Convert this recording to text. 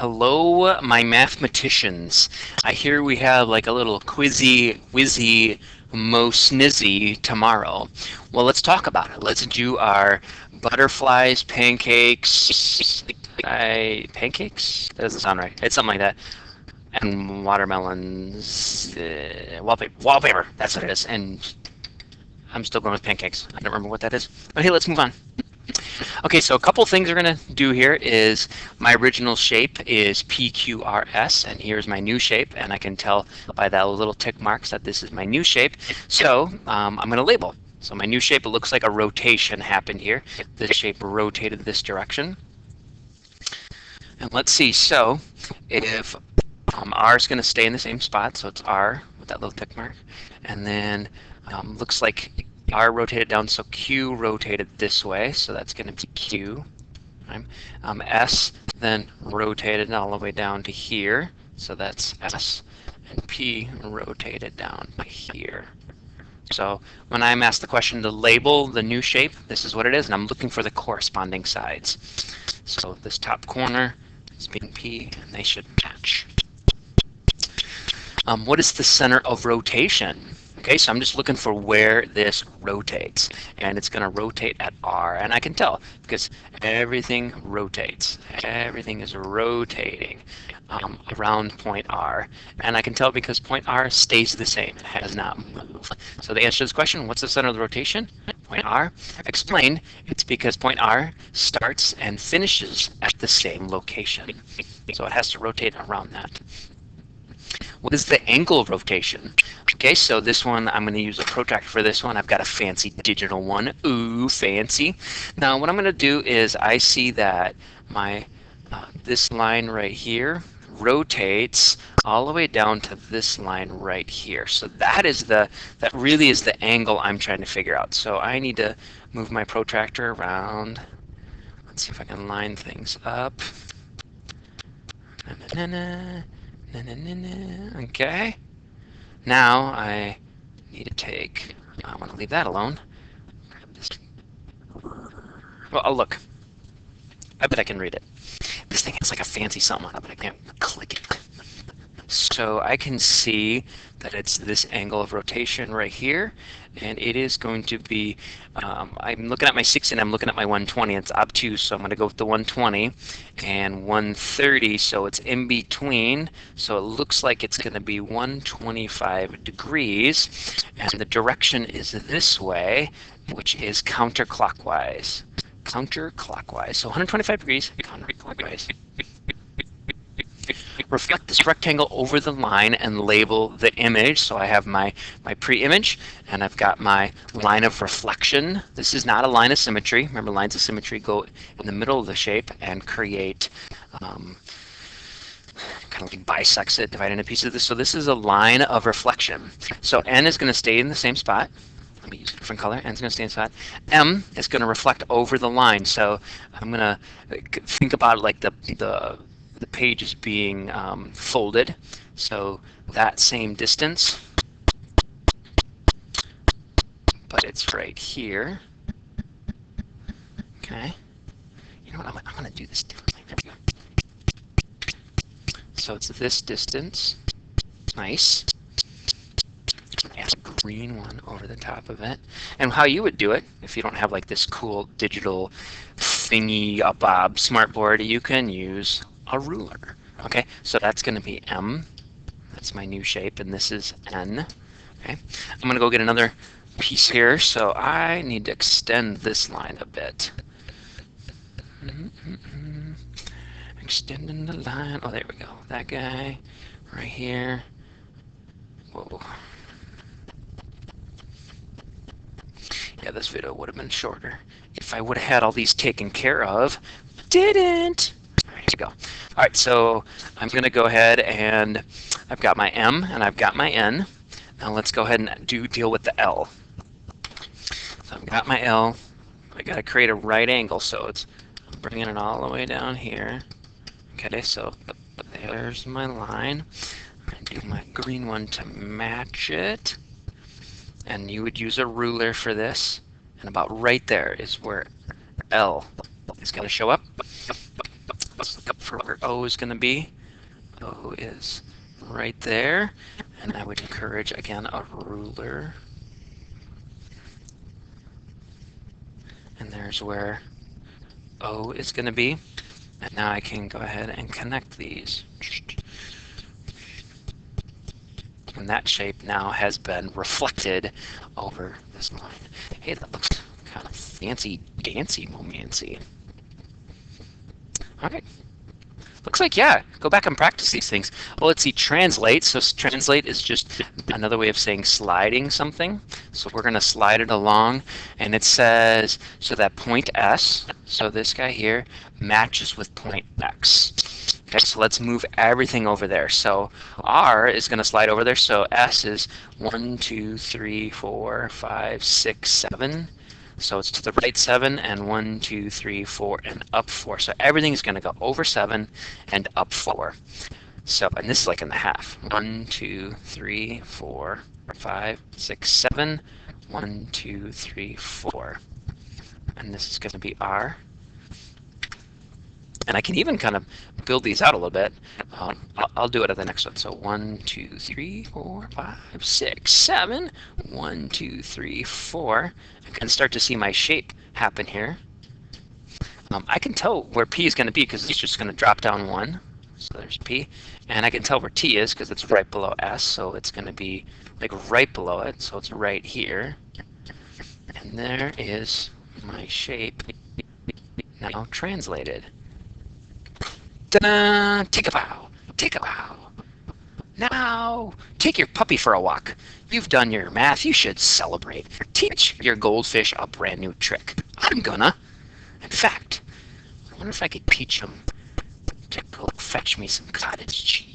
Hello, my mathematicians. I hear we have like a little quizzy, whizzy, mo snizzy tomorrow. Well, let's talk about it. Let's do our butterflies, pancakes. Pancakes? That doesn't sound right. It's something like that. And watermelons. Wallpaper. Wallpaper. That's what it is. And I'm still going with pancakes. I don't remember what that is. But hey, let's move on. Okay, so a couple things we're going to do here is my original shape is PQRS, and here's my new shape, and I can tell by that little tick marks that this is my new shape. So I'm going to label. So my new shape, it looks like a rotation happened here. This shape rotated this direction. And let's see, so if R is going to stay in the same spot, so it's R with that little tick mark, and then looks like R rotated down, so Q rotated this way, so that's going to be Q. Right? S then rotated all the way down to here, so that's S. And P rotated down to here. So when I'm asked the question to label the new shape, this is what it is, and I'm looking for the corresponding sides. So this top corner is being P, and they should match. What is the center of rotation? Okay, so I'm just looking for where this rotates, and it's going to rotate at R, and I can tell because everything rotates. Everything is rotating around point R, and I can tell because point R stays the same. It has not moved. So the answer to this question, what's the center of the rotation? Point R. Explained, it's because point R starts and finishes at the same location. So it has to rotate around that. What is the angle of rotation? Okay, so this one, I'm going to use a protractor for this one. I've got a fancy digital one. Ooh, fancy. Now, what I'm going to do is I see that my this line right here rotates all the way down to this line right here. So that really is the angle I'm trying to figure out. So I need to move my protractor around. Let's see if I can line things up. Okay. Now I need to take, I want to leave that alone. Well, oh, look. I bet I can read it. This thing has like a fancy something on it, but I can't click it. So I can see that it's this angle of rotation right here, and it is going to be, I'm looking at my 60 and I'm looking at my 120. It's obtuse, so I'm going to go with the 120 and 130, so it's in between. So it looks like it's going to be 125 degrees, and the direction is this way, which is counterclockwise. Counterclockwise. So 125 degrees counterclockwise. Reflect this rectangle over the line and label the image. So I have my pre-image, and I've got my line of reflection. This is not a line of symmetry. Remember, lines of symmetry go in the middle of the shape and create kind of like bisects it, divide into pieces. So this is a line of reflection. So N is going to stay in the same spot. Let me use a different color. N's going to stay inside. M is going to reflect over the line. So I'm going to think about it like the page is being folded. So that same distance, but it's right here. Okay. You know what? I'm going to do this differently. There we go. So it's this distance. Nice. Add a green one over the top of it. And how you would do it, if you don't have like this cool digital thingy bob smartboard, you can use a ruler. Okay, so that's going to be M. That's my new shape, and this is N. Okay, I'm going to go get another piece here, so I need to extend this line a bit. Extending the line. Oh, there we go. That guy right here. Whoa. Yeah, this video would have been shorter if I would have had all these taken care of. Didn't. Here we go. All right, so I'm going to go ahead and I've got my M and I've got my N. Now let's go ahead and deal with the L. So I've got my L. I got to create a right angle, so it's bringing it all the way down here. Okay, so there's my line. I'm going to do my green one to match it. And you would use a ruler for this. And about right there is where L is going to show up. O is going to be. O is right there. And I would encourage, again, a ruler. And there's where O is going to be. And now I can go ahead and connect these. And that shape now has been reflected over this line. Hey, that looks kind of fancy dancy momancy. All right. Looks like, yeah, go back and practice these things. Well, let's see, translate. So translate is just another way of saying sliding something. So we're going to slide it along, and it says, so that point S, so this guy here, matches with point X. Okay, so let's move everything over there. So R is going to slide over there. So S is 1, 2, 3, 4, 5, 6, 7. So it's to the right 7 and 1, 2, 3, 4 and up 4. So everything is going to go over 7 and up 4. So, and this is like in the half. 1, 2, 3, 4, 5, 6, 7. 1, 2, 3, 4. And this is going to be R. And I can even kind of build these out a little bit. I'll do it at the next one. So 1, 2, 3, 4, 5, 6, 7. 1, 2, 3, 4. I can start to see my shape happen here. I can tell where P is going to be because it's just going to drop down 1. So there's P. And I can tell where T is because it's right below S. So it's going to be like right below it. So it's right here. And there is my shape now translated. Ta-da! Take a bow. Take a bow. Now, take your puppy for a walk. You've done your math. You should celebrate. Teach your goldfish a brand new trick. I'm gonna. In fact, I wonder if I could teach him to go fetch me some cottage cheese.